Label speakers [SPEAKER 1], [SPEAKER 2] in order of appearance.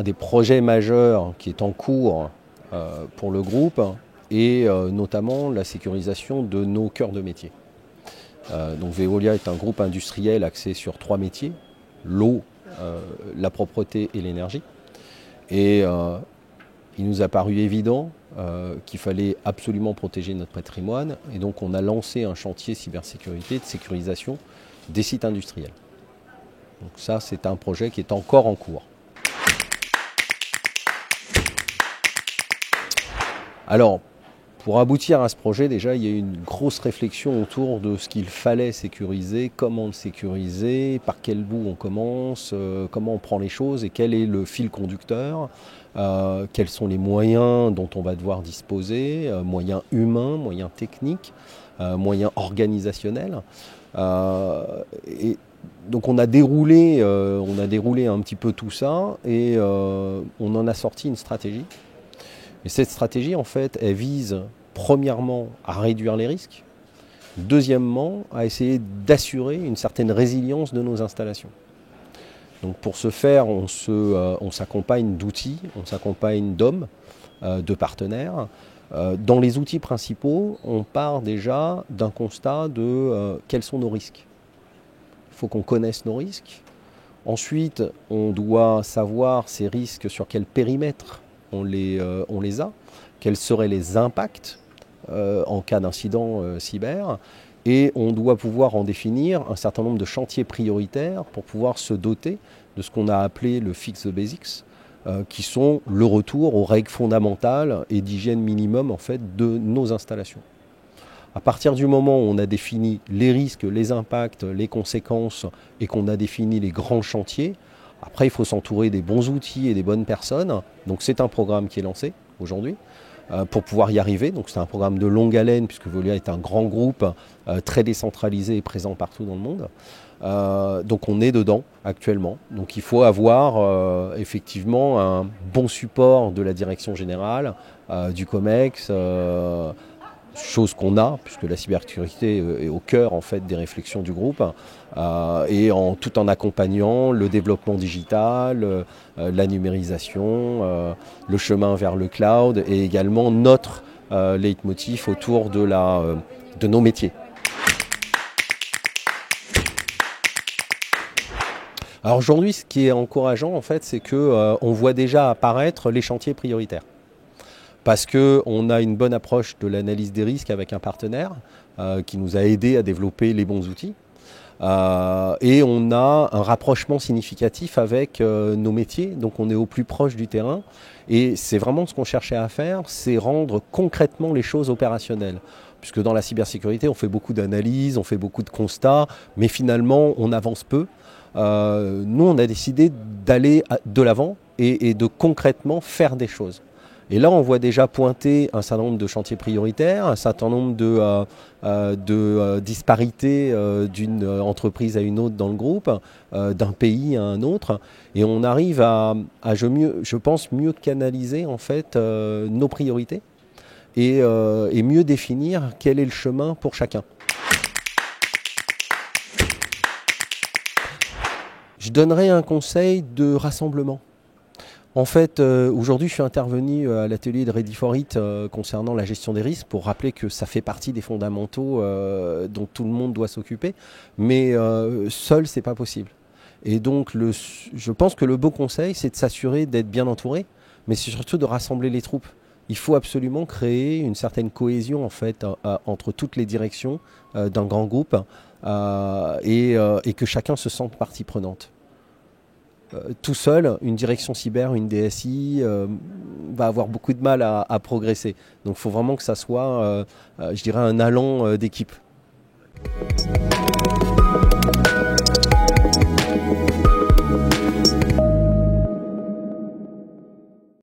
[SPEAKER 1] des projets majeurs qui est en cours pour le groupe et notamment la sécurisation de nos cœurs de métier. Donc Veolia est un groupe industriel axé sur 3 métiers, l'eau, la propreté et l'énergie. Et il nous a paru évident qu'il fallait absolument protéger notre patrimoine et donc on a lancé un chantier cybersécurité de sécurisation des sites industriels. Donc ça, c'est un projet qui est encore en cours. Alors, pour aboutir à ce projet, déjà, il y a eu une grosse réflexion autour de ce qu'il fallait sécuriser, comment le sécuriser, par quel bout on commence, comment on prend les choses et quel est le fil conducteur, quels sont les moyens dont on va devoir disposer, moyens humains, moyens techniques, moyens organisationnels. Et donc on a déroulé un petit peu tout ça et on en a sorti une stratégie. Et cette stratégie, en fait, elle vise premièrement à réduire les risques, deuxièmement à essayer d'assurer une certaine résilience de nos installations. Donc pour ce faire, on s'accompagne d'outils, on s'accompagne d'hommes, de partenaires. Dans les outils principaux, on part déjà d'un constat de quels sont nos risques. Il faut qu'on connaisse nos risques. Ensuite, on doit savoir ces risques sur quel périmètre on les a, quels seraient les impacts en cas d'incident cyber, et on doit pouvoir en définir un certain nombre de chantiers prioritaires pour pouvoir se doter de ce qu'on a appelé le Fix the Basics, qui sont le retour aux règles fondamentales et d'hygiène minimum en fait, de nos installations. À partir du moment où on a défini les risques, les impacts, les conséquences et qu'on a défini les grands chantiers, après, il faut s'entourer des bons outils et des bonnes personnes. Donc c'est un programme qui est lancé aujourd'hui pour pouvoir y arriver. Donc c'est un programme de longue haleine puisque Veolia est un grand groupe très décentralisé et présent partout dans le monde. Donc on est dedans actuellement. Donc il faut avoir effectivement un bon support de la direction générale, du COMEX, chose qu'on a, puisque la cybersécurité est au cœur en fait, des réflexions du groupe, et tout en accompagnant le développement digital, la numérisation, le chemin vers le cloud, et également notre leitmotiv autour de nos métiers. Alors aujourd'hui, ce qui est encourageant, en fait, c'est qu'on voit déjà apparaître les chantiers prioritaires. Parce qu'on a une bonne approche de l'analyse des risques avec un partenaire qui nous a aidé à développer les bons outils. Et on a un rapprochement significatif avec nos métiers, donc on est au plus proche du terrain. Et c'est vraiment ce qu'on cherchait à faire, c'est rendre concrètement les choses opérationnelles. Puisque dans la cybersécurité, on fait beaucoup d'analyses, on fait beaucoup de constats, mais finalement, on avance peu. Nous, on a décidé d'aller de l'avant et de concrètement faire des choses. Et là, on voit déjà pointer un certain nombre de chantiers prioritaires, un certain nombre de disparités d'une entreprise à une autre dans le groupe, d'un pays à un autre. Et on arrive à je pense, mieux canaliser en fait, nos priorités et mieux définir quel est le chemin pour chacun. Je donnerais un conseil de rassemblement. En fait, aujourd'hui, je suis intervenu à l'atelier de Ready for It concernant la gestion des risques pour rappeler que ça fait partie des fondamentaux dont tout le monde doit s'occuper, mais seul, c'est pas possible. Et donc, je pense que le beau conseil, c'est de s'assurer d'être bien entouré, mais c'est surtout de rassembler les troupes. Il faut absolument créer une certaine cohésion en fait entre toutes les directions d'un grand groupe et que chacun se sente partie prenante. Tout seul, une direction cyber, une DSI va avoir beaucoup de mal à progresser. Donc il faut vraiment que ça soit, je dirais, un allant d'équipe.